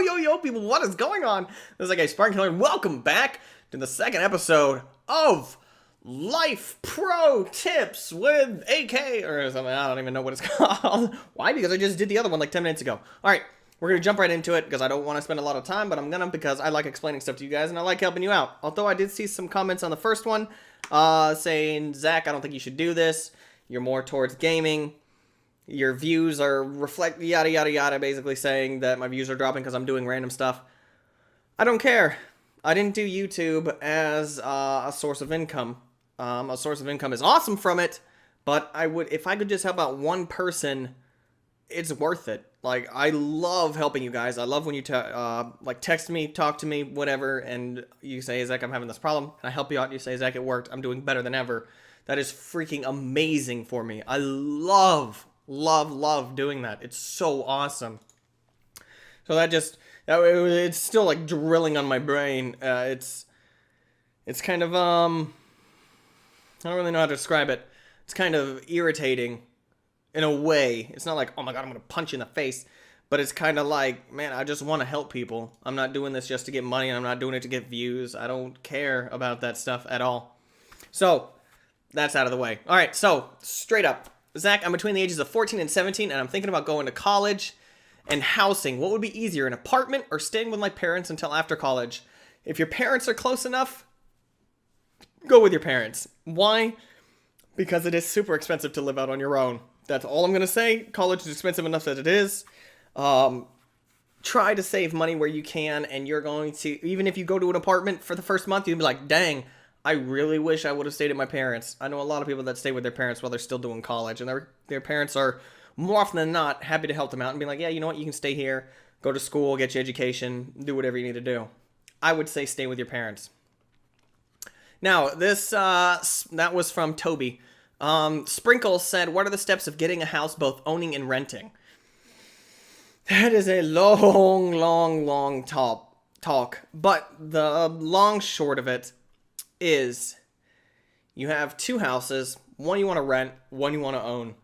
Yo, people, what is going on? This is like a Spartan Killer. Welcome back to the second episode of Life Pro Tips with AK or something. I don't even know what it's called. Why? Because I just did the other one like 10 minutes ago. All right, we're going to jump right into it because I don't want to spend a lot of time, but I'm going to because I like explaining stuff to you guys and I like helping you out. Although I did see some comments on the first one saying, Zach, I don't think you should do this. You're more towards gaming. Your views are reflect yada yada yada, basically saying that my views are dropping because I'm doing random stuff. I don't care. I didn't do YouTube as a source of income. A source of income is awesome from it, but if I could just help out one person, it's worth it. Like, I love helping you guys. I love when you text me, talk to me, whatever, and you say, Zach, I'm having this problem, and I help you out, and you say, Zach, it worked. I'm doing better than ever. That is freaking amazing for me. I love doing that. It's so awesome. So it's still like drilling on my brain. It's kind of I don't really know how to describe it. It's kind of irritating in a way. It's not like, oh my god, I'm gonna punch you in the face, but it's kind of like, man, I just want to help people. I'm not doing this just to get money, and I'm not doing it to get views. I don't care about that stuff at all. So that's out of the way. All right, so straight up, Zach, I'm between the ages of 14 and 17, and I'm thinking about going to college and housing. What would be easier, an apartment or staying with my parents until after college? If your parents are close enough, go with your parents. Why? Because it is super expensive to live out on your own. That's all I'm going to say. College is expensive enough that it is. Try to save money where you can, and you're going to, even if you go to an apartment for the first month, you'll be like, dang, I really wish I would have stayed at my parents. I know a lot of people that stay with their parents while they're still doing college, and their parents are more often than not happy to help them out and be like, yeah, you know what, you can stay here, go to school, get your education, do whatever you need to do. I would say stay with your parents. Now, this that was from Toby. Sprinkle said, what are the steps of getting a house both owning and renting? That is a long talk. But the long short of it is you have two houses, one you want to rent, one you want to own.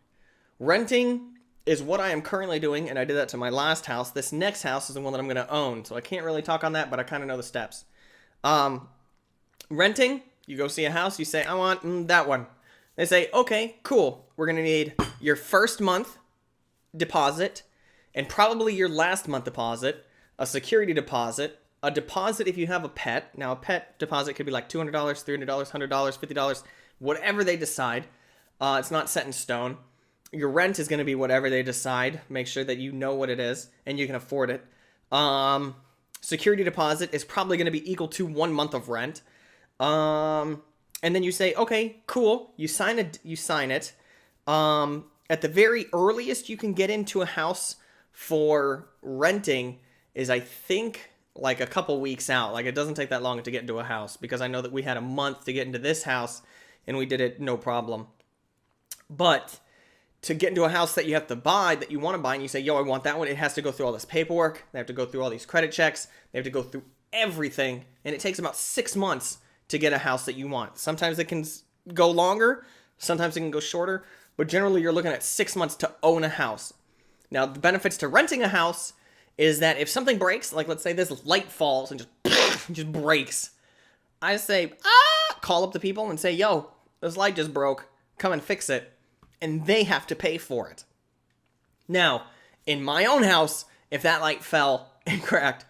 Renting is what I am currently doing, and I did that to my last house. This next house is the one that I'm going to own, so I can't really talk on that, but I kind of know the steps. Renting, you go see a house, you say, I want that one. They say, okay, cool. We're going to need your first month deposit and probably your last month deposit, a security deposit, a deposit if you have a pet. Now, a pet deposit could be like $200, $300, $100, $50, whatever they decide. It's not set in stone. Your rent is going to be whatever they decide. Make sure that you know what it is and you can afford it. Security deposit is probably going to be equal to 1 month of rent. And then you say, okay, cool. You sign it. At the very earliest you can get into a house for renting is, I think, like a couple weeks out. Like, it doesn't take that long to get into a house, because I know that we had a month to get into this house and we did it no problem. But to get into a house that you have to buy, that you want to buy, and you say, yo, I want that one, it has to go through all this paperwork. They have to go through all these credit checks. They have to go through everything. And it takes about 6 months to get a house that you want. Sometimes it can go longer. Sometimes it can go shorter. But generally, you're looking at 6 months to own a house. Now, the benefits to renting a house is that if something breaks, like let's say this light falls and just breaks, I say, call up the people and say, yo, this light just broke, come and fix it, and they have to pay for it. Now, in my own house, if that light fell and cracked,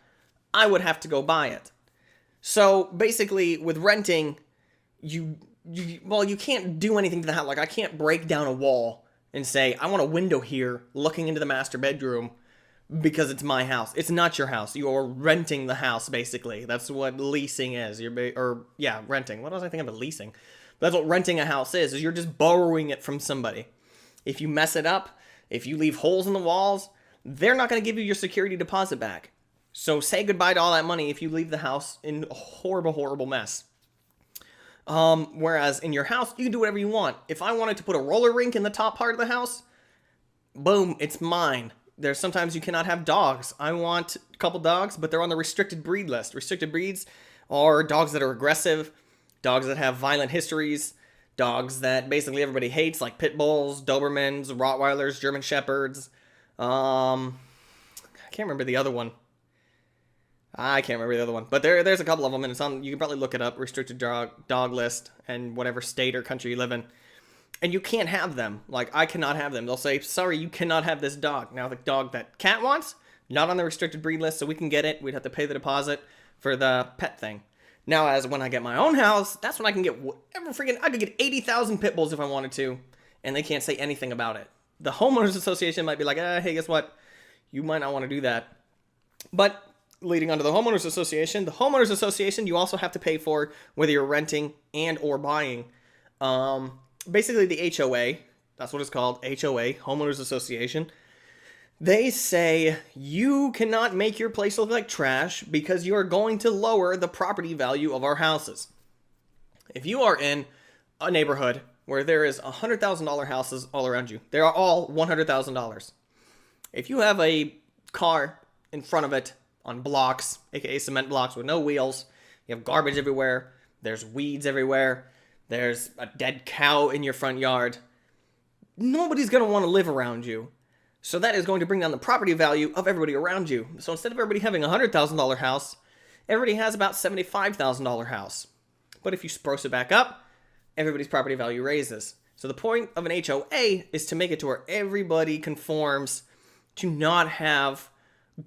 I would have to go buy it. So basically, with renting, you can't do anything to the house. Like, I can't break down a wall and say, I want a window here looking into the master bedroom, because it's my house. It's not your house. You're renting the house, basically. That's what leasing is. Renting. What was I thinking of leasing? That's what renting a house is you're just borrowing it from somebody. If you mess it up, if you leave holes in the walls, they're not going to give you your security deposit back. So say goodbye to all that money if you leave the house in a horrible mess. Whereas in your house, you can do whatever you want. If I wanted to put a roller rink in the top part of the house, boom, it's mine. There's sometimes you cannot have dogs. I want a couple dogs, but they're on the restricted breed list. Restricted breeds are dogs that are aggressive, dogs that have violent histories, dogs that basically everybody hates, like pit bulls, Dobermans, Rottweilers, German Shepherds. I can't remember the other one. I can't remember the other one, but there's a couple of them, and it's on. You can probably look it up. Restricted dog list, and whatever state or country you live in, and you can't have them. Like I cannot have them. They'll say, "Sorry, you cannot have this dog." Now the dog that Cat wants, not on the restricted breed list, so we can get it. We'd have to pay the deposit for the pet thing. Now, as when I get my own house, that's when I can get whatever freaking. I could get 80,000 pit bulls if I wanted to, and they can't say anything about it. The homeowners association might be like, "Hey, guess what? You might not want to do that," but leading on to the homeowners association, you also have to pay for whether you're renting and or buying. Basically the HOA, that's what it's called, HOA, homeowners association. They say you cannot make your place look like trash because you are going to lower the property value of our houses. If you are in a neighborhood where there is $100,000 houses all around you, they are all $100,000. If you have a car in front of it on blocks, aka cement blocks with no wheels, you have garbage everywhere, there's weeds everywhere, there's a dead cow in your front yard, nobody's going to want to live around you. So that is going to bring down the property value of everybody around you. So instead of everybody having a $100,000 house, everybody has about $75,000 house. But if you spruce it back up, everybody's property value raises. So the point of an HOA is to make it to where everybody conforms to not have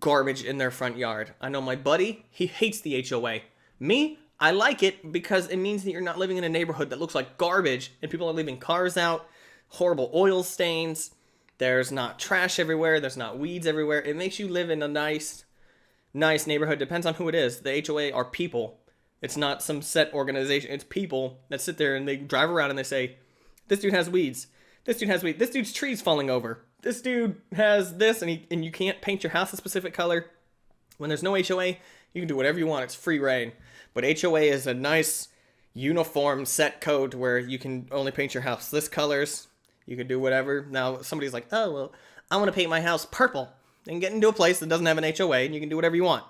garbage in their front yard. I know my buddy, he hates the HOA. Me, I like it because it means that you're not living in a neighborhood that looks like garbage and people are leaving cars out, horrible oil stains, there's not trash everywhere, there's not weeds everywhere. It makes you live in a nice neighborhood. Depends on who it is. The HOA are people. It's not some set organization. It's people that sit there and they drive around and they say, this dude has weeds. This dude has weeds. This dude's tree's falling over. This dude has this, and you can't paint your house a specific color. When there's no HOA, you can do whatever you want. It's free reign. But HOA is a nice, uniform set code where you can only paint your house this colors. You can do whatever. Now, somebody's like, oh, well, I want to paint my house purple. Then get into a place that doesn't have an HOA, and you can do whatever you want.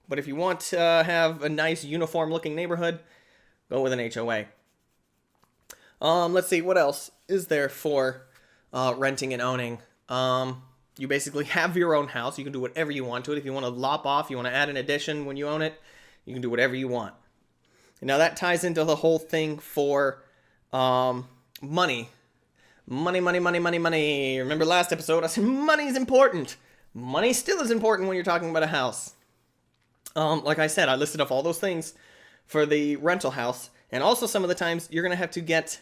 But if you want to have a nice, uniform-looking neighborhood, go with an HOA. Let's see, what else is there for renting and owning? You basically have your own house. You can do whatever you want to it. If you want to lop off, you want to add an addition when you own it, you can do whatever you want. And now that ties into the whole thing for money. Money. Remember last episode, I said money is important. Money still is important when you're talking about a house. Like I said, I listed off all those things for the rental house. And also some of the times you're going to have to get,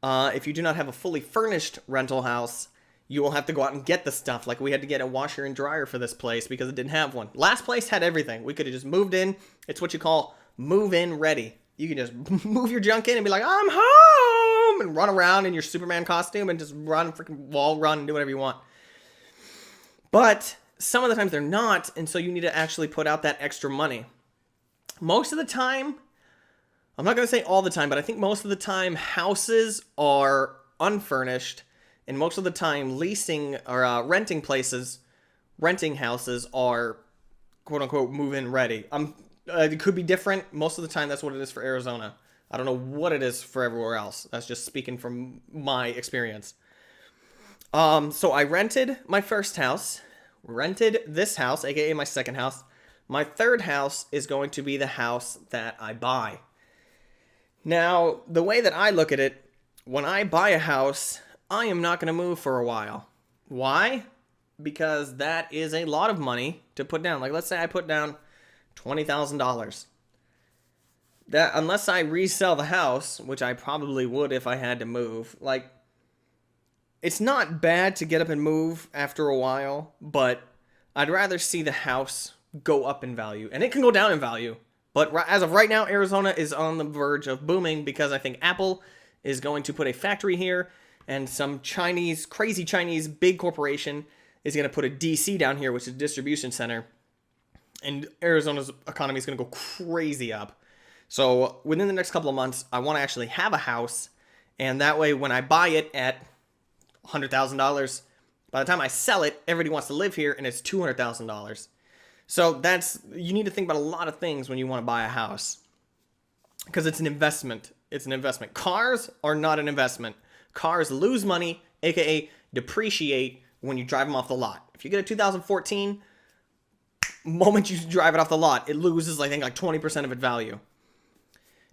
if you do not have a fully furnished rental house, you will have to go out and get the stuff. Like we had to get a washer and dryer for this place because it didn't have one. Last place had everything. We could have just moved in. It's what you call move in ready. You can just move your junk in and be like, I'm home, and run around in your Superman costume and just run, freaking wall run and do whatever you want. But some of the times they're not, and so you need to actually put out that extra money. Most of the time, I'm not going to say all the time, but I think most of the time houses are unfurnished, and most of the time leasing or renting houses are quote-unquote move-in ready. It could be different. Most of the time that's what it is for Arizona. I don't know what it is for everywhere else. That's just speaking from my experience. So I rented my first house, rented this house, aka my second house. My third house is going to be the house that I buy. Now, the way that I look at it, when I buy a house, I am not going to move for a while. Why? Because that is a lot of money to put down. Like, let's say I put down $20,000. That, unless I resell the house, which I probably would if I had to move, like, it's not bad to get up and move after a while, but I'd rather see the house go up in value. And it can go down in value. But as of right now, Arizona is on the verge of booming because I think Apple is going to put a factory here, and some crazy Chinese big corporation is going to put a DC down here, which is a distribution center. And Arizona's economy is going to go crazy up. So within the next couple of months, I want to actually have a house. And that way, when I buy it at $100,000, by the time I sell it, everybody wants to live here, and it's $200,000. So you need to think about a lot of things when you want to buy a house. Because it's an investment. It's an investment. Cars are not an investment. Cars lose money, aka depreciate, when you drive them off the lot. If you get a 2014, moment you drive it off the lot, it loses, I think, like 20% of its value.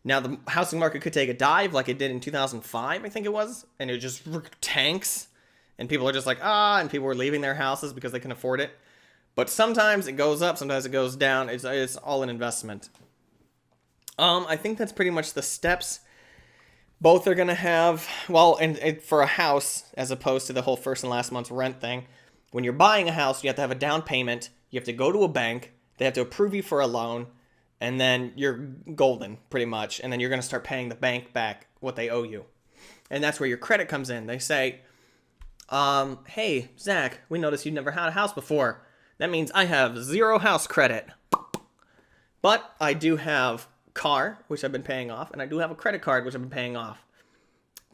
Now, the housing market could take a dive like it did in 2005, I think it was, and it just tanks, and people are just like, and people were leaving their houses because they can afford it. But sometimes it goes up, sometimes it goes down. It's all an investment. I think that's pretty much the steps. Both are going to have, well, and for a house, as opposed to the whole first and last month's rent thing, when you're buying a house, you have to have a down payment. You have to go to a bank. They have to approve you for a loan. And then you're golden, pretty much. And then you're going to start paying the bank back what they owe you. And that's where your credit comes in. They say, hey, Zach, we noticed you've never had a house before. That means I have 0 house credit. But I do have car, which I've been paying off. And I do have a credit card, which I've been paying off.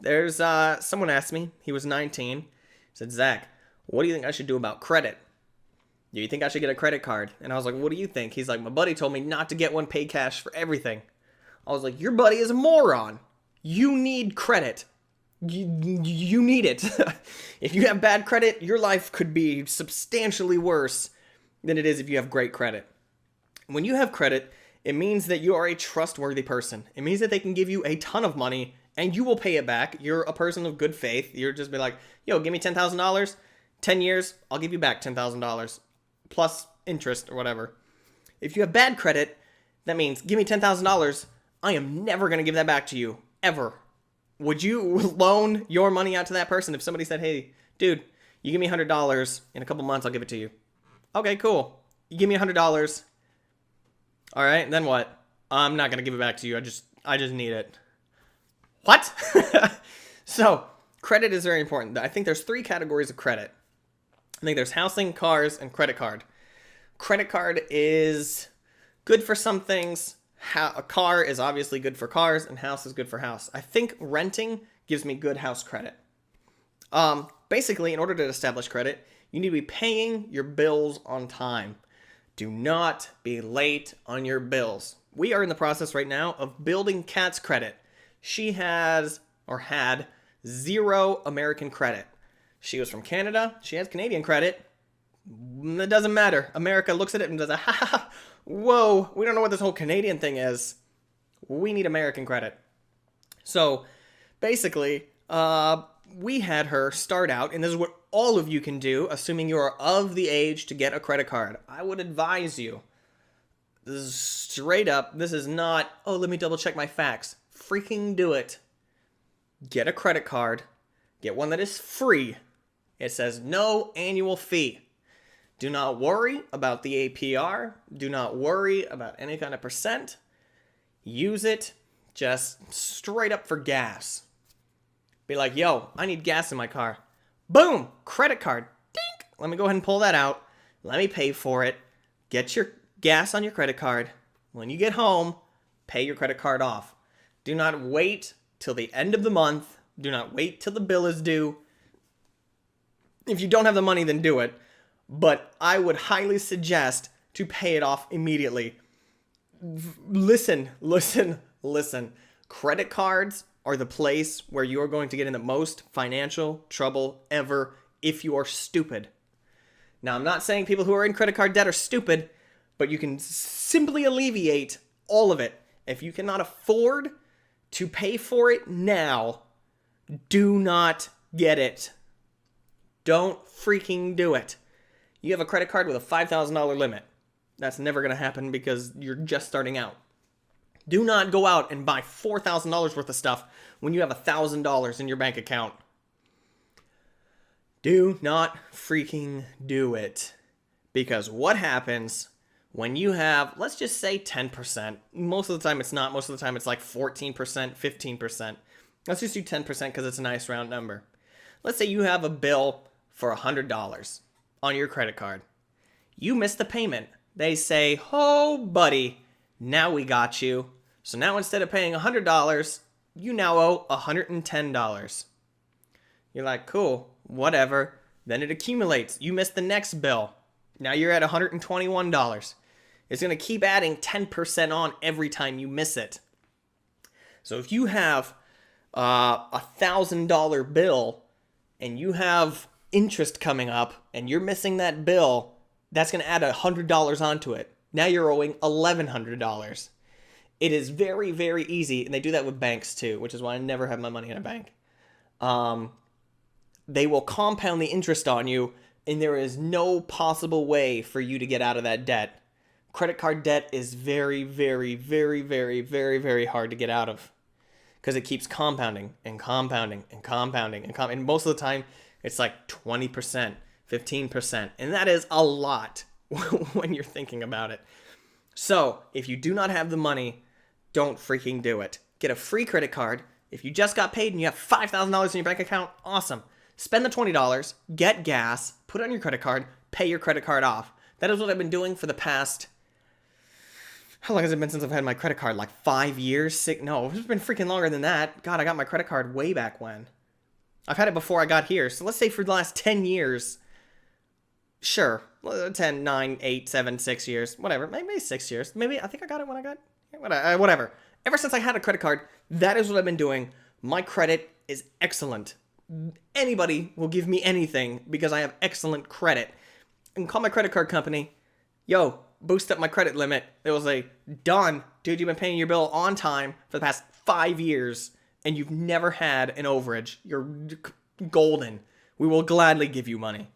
There's, someone asked me, he was 19. He said, Zach, what do you think I should do about credit? Do you think I should get a credit card? And I was like, what do you think? He's like, my buddy told me not to get one, pay cash for everything. I was like, your buddy is a moron. You need credit. You need it. If you have bad credit, your life could be substantially worse than it is if you have great credit. When you have credit, it means that you are a trustworthy person. It means that they can give you a ton of money and you will pay it back. You're a person of good faith. You're just be like, yo, give me $10,000, 10 years, I'll give you back $10,000. Plus interest or whatever. If you have bad credit, that means give me $10,000. I am never going to give that back to you, ever. Would you loan your money out to that person if somebody said, hey, dude, you give me $100 in a couple months, I'll give it to you. Okay, cool. You give me $100. All right, then what? I'm not going to give it back to you. I just need it. What? So, credit is very important. I think there's 3 categories of credit. I think there's housing, cars, and credit card. Credit card is good for some things. A car is obviously good for cars, and house is good for house. I think renting gives me good house credit. Basically, in order to establish credit, you need to be paying your bills on time. Do not be late on your bills. We are in the process right now of building Kat's credit. She has, or had, 0 American credit. She was from Canada. She has Canadian credit. It doesn't matter. America looks at it and does whoa, we don't know what this whole Canadian thing is. We need American credit. So, basically, we had her start out, and this is what all of you can do, assuming you are of the age to get a credit card. I would advise you, this is straight up, this is not, oh, let me double check my facts. Freaking do it. Get a credit card. Get one that is free. It says no annual fee. Do not worry about the APR. Do not worry about any kind of percent. Use it just straight up for gas. Be like, yo, I need gas in my car. Boom! Credit card. Dink! Let me go ahead and pull that out. Let me pay for it. Get your gas on your credit card. When you get home, pay your credit card off. Do not wait till the end of the month. Do not wait till the bill is due. If you don't have the money, then do it. But I would highly suggest to pay it off immediately. Listen. Credit cards are the place where you are going to get in the most financial trouble ever if you are stupid. Now, I'm not saying people who are in credit card debt are stupid, but you can simply alleviate all of it. If you cannot afford to pay for it now, do not get it. Don't freaking do it. You have a credit card with a $5,000 limit. That's never going to happen because you're just starting out. Do not go out and buy $4,000 worth of stuff when you have $1,000 in your bank account. Do not freaking do it. Because what happens when you have, let's just say 10%. Most of the time it's not. Most of the time it's like 14%, 15%. Let's just do 10% because it's a nice round number. Let's say you have a bill for $100 on your credit card. You miss the payment. They say, oh, buddy, now we got you. So now instead of paying $100, you now owe $110. You're like, cool, whatever. Then it accumulates. You miss the next bill. Now you're at $121. It's going to keep adding 10% on every time you miss it. So if you have a $1,000 bill and you have interest coming up and you're missing that bill, That's going to add $100 onto it. Now you're owing $1,100. It is very, very easy, and they do that with banks too, which is why I never have my money in a bank. They will compound the interest on you, and there is no possible way for you to get out of that debt. Credit card debt is very, very, very, very, very, very hard to get out of because it keeps compounding and compounding and compounding and most of the time it's like 20%, 15%, and that is a lot when you're thinking about it. So if you do not have the money, don't freaking do it. Get a free credit card. If you just got paid and you have $5,000 in your bank account, awesome. Spend the $20, get gas, put it on your credit card, pay your credit card off. That is what I've been doing for the past... How long has it been since I've had my credit card? Like 5 years? No, it's been freaking longer than that. God, I got my credit card way back when. I've had it before I got here. So let's say for the last 10 years. Sure. 10, 9, 8, 7, 6 years. Whatever. Maybe 6 years. Maybe, I think I got it when I got... Whatever. Ever since I had a credit card, that is what I've been doing. My credit is excellent. Anybody will give me anything because I have excellent credit. And call my credit card company. Yo, boost up my credit limit. It was done. Dude, you've been paying your bill on time for the past 5 years and you've never had an overage. You're golden. We will gladly give you money.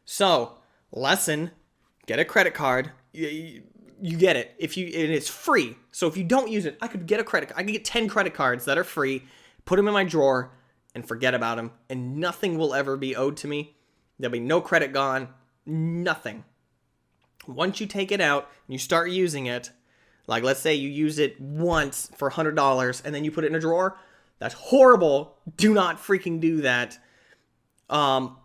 So, lesson, get a credit card. You get it. And it's free. So if you don't use it, I could get 10 credit cards that are free, put them in my drawer, and forget about them. And nothing will ever be owed to me. There'll be no credit gone. Nothing. Once you take it out and you start using it, like let's say you use it once for $100 and then you put it in a drawer, that's horrible. Do not freaking do that.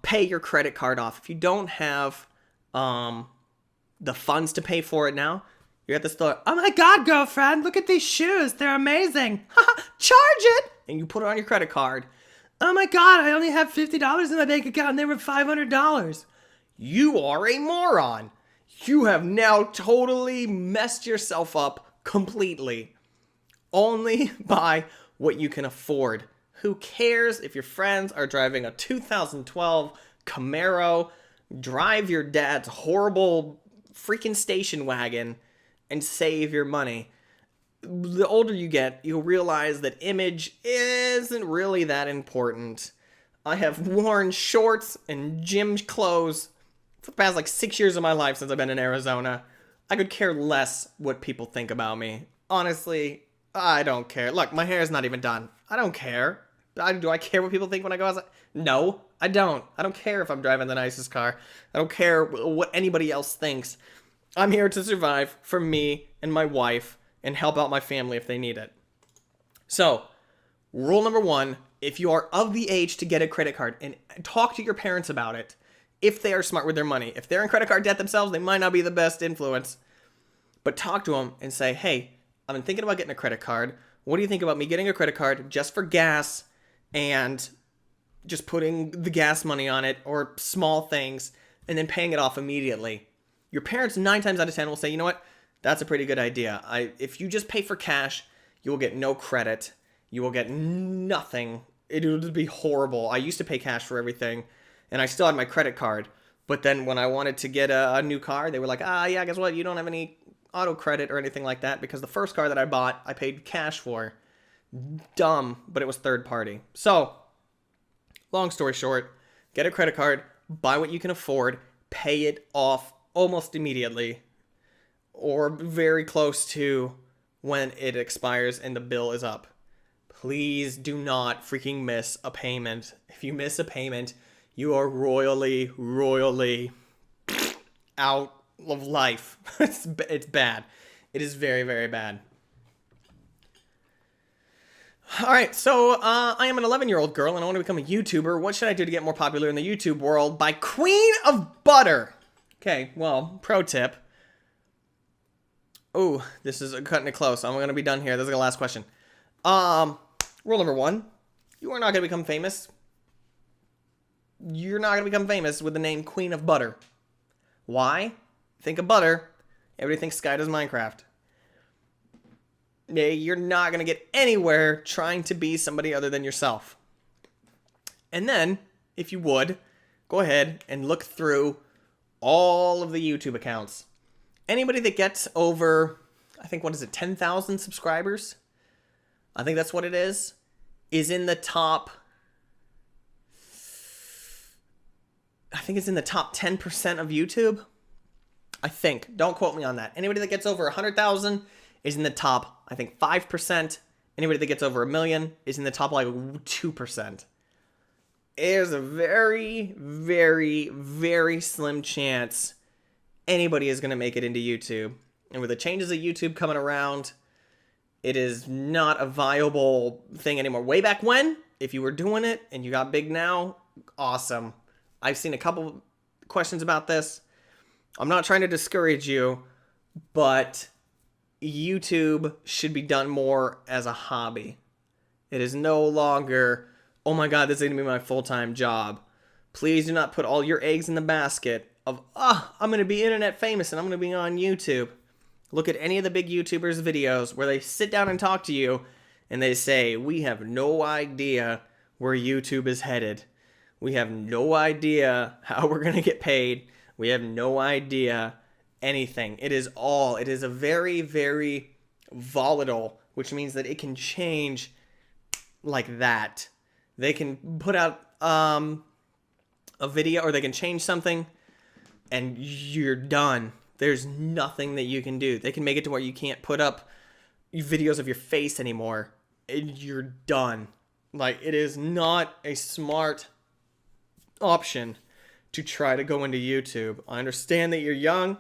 Pay your credit card off. If you don't have the funds to pay for it now, you're at the store. Oh my God, girlfriend, look at these shoes. They're amazing. Charge it. And you put it on your credit card. Oh my God, I only have $50 in my bank account and they were $500. You are a moron. You have now totally messed yourself up completely. Only buy what you can afford. Who cares if your friends are driving a 2012 Camaro? Drive your dad's horrible freaking station wagon and save your money. The older you get, you'll realize that image isn't really that important. I have worn shorts and gym clothes for the past 6 years of my life since I've been in Arizona. I could care less what people think about me. Honestly, I don't care. Look, my hair is not even done. I don't care. Do I care what people think when I go outside? No, I don't. I don't care if I'm driving the nicest car. I don't care what anybody else thinks. I'm here to survive for me and my wife and help out my family if they need it. So, rule number 1, if you are of the age to get a credit card, and talk to your parents about it, if they are smart with their money. If they're in credit card debt themselves, they might not be the best influence. But talk to them and say, hey, I've been thinking about getting a credit card. What do you think about me getting a credit card just for gas and just putting the gas money on it or small things and then paying it off immediately? Your parents 9 times out of 10 will say, you know what? That's a pretty good idea. If you just pay for cash, you will get no credit. You will get nothing. It would be horrible. I used to pay cash for everything, and I still had my credit card. But then when I wanted to get a new car, they were like, yeah, guess what? You don't have any auto credit or anything like that because the first car that I bought, I paid cash for. Dumb, but it was third party. So, long story short, get a credit card, buy what you can afford, pay it off almost immediately, or very close to when it expires and the bill is up. Please do not freaking miss a payment. If you miss a payment, you are royally out of life. It's bad. It is very, very bad. Alright, so I am an 11-year-old girl and I want to become a YouTuber. What should I do to get more popular in the YouTube world? By Queen of Butter. Okay, well, pro tip. Ooh, this is cutting it close. I'm going to be done here. This is the last question. Rule number 1. You are not going to become famous. You're not going to become famous with the name Queen of Butter. Why? Think of butter. Everybody thinks Sky does Minecraft. You're not going to get anywhere trying to be somebody other than yourself. And then, if you would, go ahead and look through all of the YouTube accounts. Anybody that gets over, I think, 10,000 subscribers? I think that's what it is in the top, I think it's in the top 10% of YouTube. I think. Don't quote me on that. Anybody that gets over 100,000 is in the top, I think, 5%. Anybody that gets over 1 million is in the top, like, 2%. There's a very, very, very slim chance anybody is going to make it into YouTube. And with the changes of YouTube coming around, it is not a viable thing anymore. Way back when, if you were doing it and you got big now, awesome. I've seen a couple questions about this. I'm not trying to discourage you, but YouTube should be done more as a hobby. It is no longer, oh my God, this is going to be my full-time job. Please do not put all your eggs in the basket of, I'm going to be internet famous and I'm going to be on YouTube. Look at any of the big YouTubers' videos where they sit down and talk to you and they say, we have no idea where YouTube is headed. We have no idea how we're going to get paid. We have no idea anything. It is a very, very volatile, which means that it can change like that. They can put out a video, or they can change something and you're done. There's nothing that you can do. They can make it to where you can't put up videos of your face anymore. And you're done. Like, it is not a smart option to try to go into YouTube. I understand that you're young.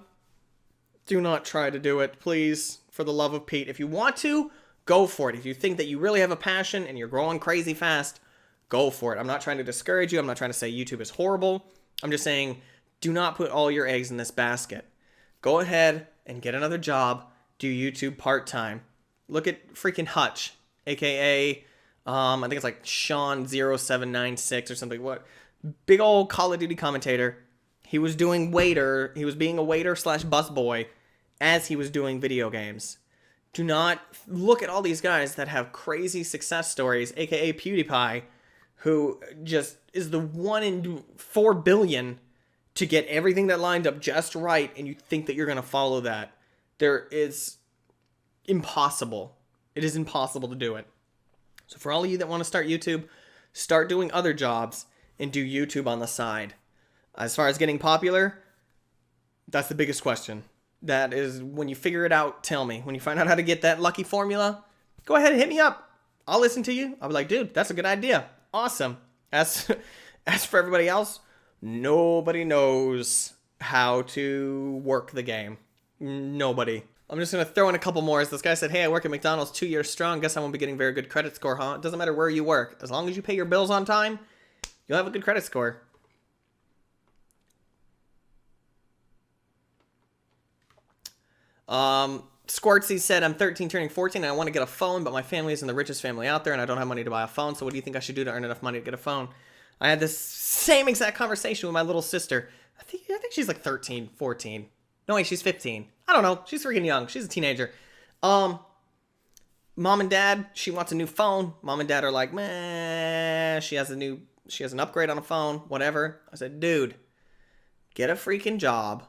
Do not try to do it, please, for the love of Pete. If you want to, go for it. If you think that you really have a passion and you're growing crazy fast, go for it. I'm not trying to discourage you. I'm not trying to say YouTube is horrible. I'm just saying, do not put all your eggs in this basket. Go ahead and get another job. Do YouTube part-time. Look at freaking Hutch, aka, I think it's like Sean0796 or something. What? Big old Call of Duty commentator. He was doing waiter. He was being a waiter / busboy as he was doing video games. Do not look at all these guys that have crazy success stories, aka PewDiePie, who just is the 1 in 4 billion to get everything that lined up just right, and you think that you're going to follow that. There is impossible. It is impossible to do it. So for all of you that want to start YouTube, start doing other jobs and do YouTube on the side. As far as getting popular, that's the biggest question. That is, when you figure it out, tell me. When you find out how to get that lucky formula, go ahead and hit me up. I'll listen to you. I'll be like, dude, that's a good idea. Awesome. As for everybody else, nobody knows how to work the game. Nobody. I'm just going to throw in a couple more. As this guy said, hey, I work at McDonald's 2 years strong. Guess I won't be getting very good credit score, huh? It doesn't matter where you work. As long as you pay your bills on time, you'll have a good credit score. Squartsy said, I'm 13 turning 14 and I want to get a phone, but my family isn't the richest family out there and I don't have money to buy a phone. So what do you think I should do to earn enough money to get a phone? I had this same exact conversation with my little sister. I think she's like 13, 14. No, wait, she's 15. I don't know. She's freaking young. She's a teenager. Mom and dad, she wants a new phone. Mom and dad are like, meh, she has an upgrade on a phone, whatever. I said, dude, get a freaking job.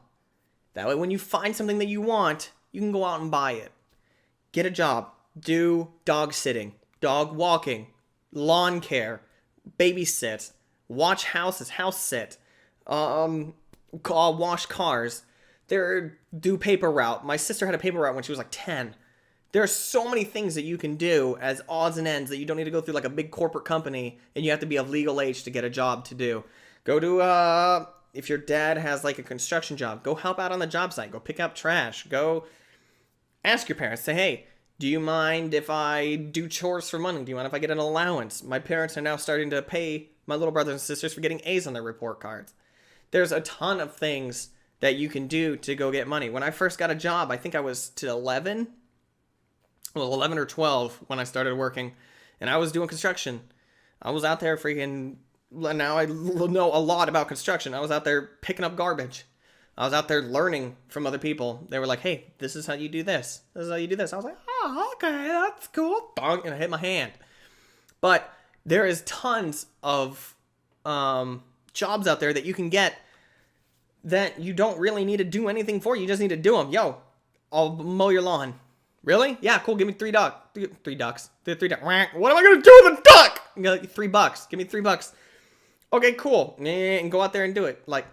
That way when you find something that you want, you can go out and buy it. Get a job. Do dog sitting, dog walking, lawn care, babysit, watch houses, house sit, wash cars. Do paper route. My sister had a paper route when she was like 10. There are so many things that you can do as odds and ends that you don't need to go through like a big corporate company and you have to be of legal age to get a job to do. Go to, if your dad has like a construction job, go help out on the job site. Go pick up trash. Go ask your parents. Say, hey, do you mind if I do chores for money? Do you mind if I get an allowance? My parents are now starting to pay my little brothers and sisters for getting A's on their report cards. There's a ton of things that you can do to go get money. When I first got a job, I think I was to 11 or 12 when I started working, and I was doing construction. I was out there freaking, now I know a lot about construction. I was out there picking up garbage. I was out there learning from other people. They were like, hey, this is how you do this. This is how you do this. I was like, oh, okay, that's cool. Donk, and I hit my hand. But there is tons of jobs out there that you can get that you don't really need to do anything for. You just need to do them. Yo, I'll mow your lawn. Really? Yeah, cool. Give me $3. $3. What am I gonna do with a duck? $3. Give me $3. Okay, cool. And go out there and do it. Like,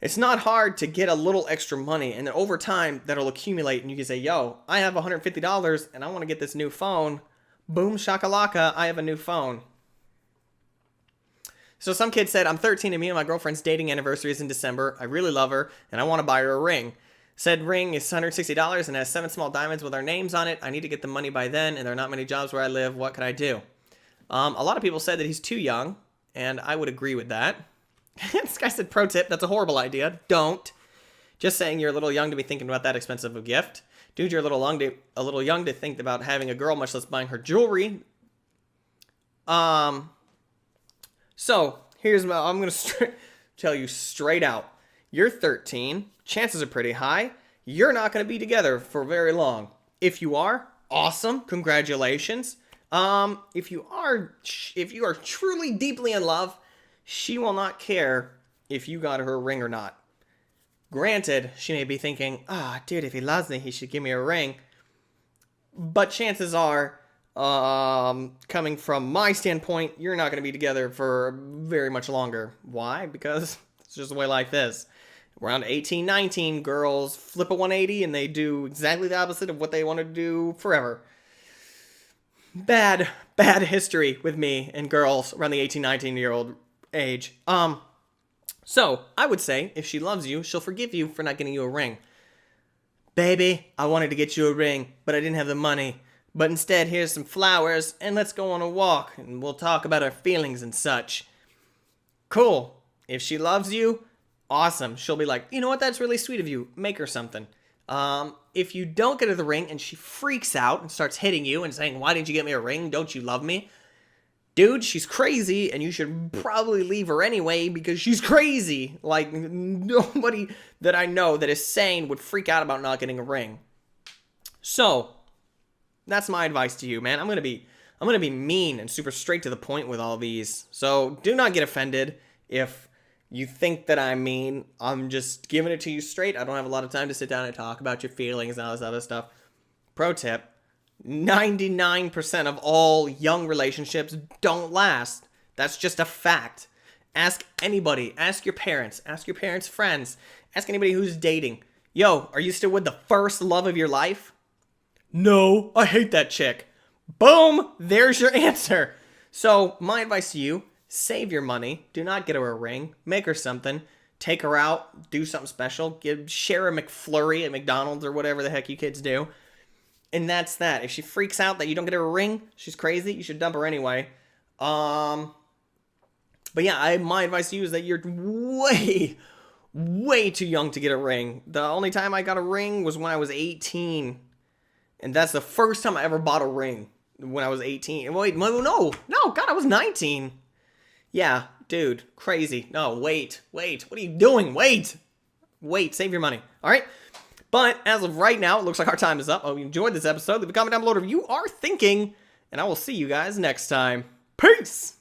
it's not hard to get a little extra money, and then over time that'll accumulate, and you can say, "Yo, I have $150, and I want to get this new phone." Boom shakalaka, I have a new phone. So some kid said, "I'm 13 and me and my girlfriend's dating anniversary is in December. I really love her, and I want to buy her a ring. Said ring is $160 and has 7 small diamonds with our names on it. I need to get the money by then, and there are not many jobs where I live. What could I do?" A lot of people said that he's too young, and I would agree with that. This guy said, pro tip, that's a horrible idea. Don't. Just saying you're a little young to be thinking about that expensive of a gift. Dude, you're a little young to think about having a girl, much less buying her jewelry. So, I'm going to tell you straight out. You're 13. Chances are pretty high. You're not going to be together for very long. If you are, awesome. Congratulations. If you are truly deeply in love, she will not care if you got her a ring or not. Granted, she may be thinking, dude, if he loves me, he should give me a ring. But chances are, coming from my standpoint, you're not going to be together for very much longer. Why? Because it's just the way life is. Around 18, 19, girls flip a 180 and they do exactly the opposite of what they want to do forever. Bad history with me and girls around the 18, 19-year-old age. So, I would say, if she loves you, she'll forgive you for not getting you a ring. Baby, I wanted to get you a ring, but I didn't have the money. But instead, here's some flowers, and let's go on a walk, and we'll talk about our feelings and such. Cool. If she loves you, awesome. She'll be like, you know what, that's really sweet of you. Make her something. If you don't get her the ring, and she freaks out and starts hitting you and saying, why didn't you get me a ring? Don't you love me? Dude, she's crazy, and you should probably leave her anyway because she's crazy. Like, nobody that I know that is sane would freak out about not getting a ring. So, that's my advice to you, man. I'm gonna be mean and super straight to the point with all these. So, do not get offended if you think that I'm mean. I'm just giving it to you straight. I don't have a lot of time to sit down and talk about your feelings and all this other stuff. Pro tip. 99% of all young relationships don't last. That's just a fact. Ask anybody. Ask your parents. Ask your parents' friends. Ask anybody who's dating. Yo, are you still with the first love of your life? No, I hate that chick. Boom! There's your answer. So, my advice to you, save your money. Do not get her a ring. Make her something. Take her out. Do something special. Share a McFlurry at McDonald's or whatever the heck you kids do. And that's that. If she freaks out that you don't get her a ring, she's crazy, you should dump her anyway. But yeah, my advice to you is that you're way too young to get a ring. The only time I got a ring was when I was 18. And that's the first time I ever bought a ring, when I was 18. Wait, no, God, I was 19. Yeah, dude, crazy. No, wait, what are you doing? Wait, save your money, all right? But as of right now, it looks like our time is up. I hope you enjoyed this episode. Leave a comment down below if you are thinking, and I will see you guys next time. Peace!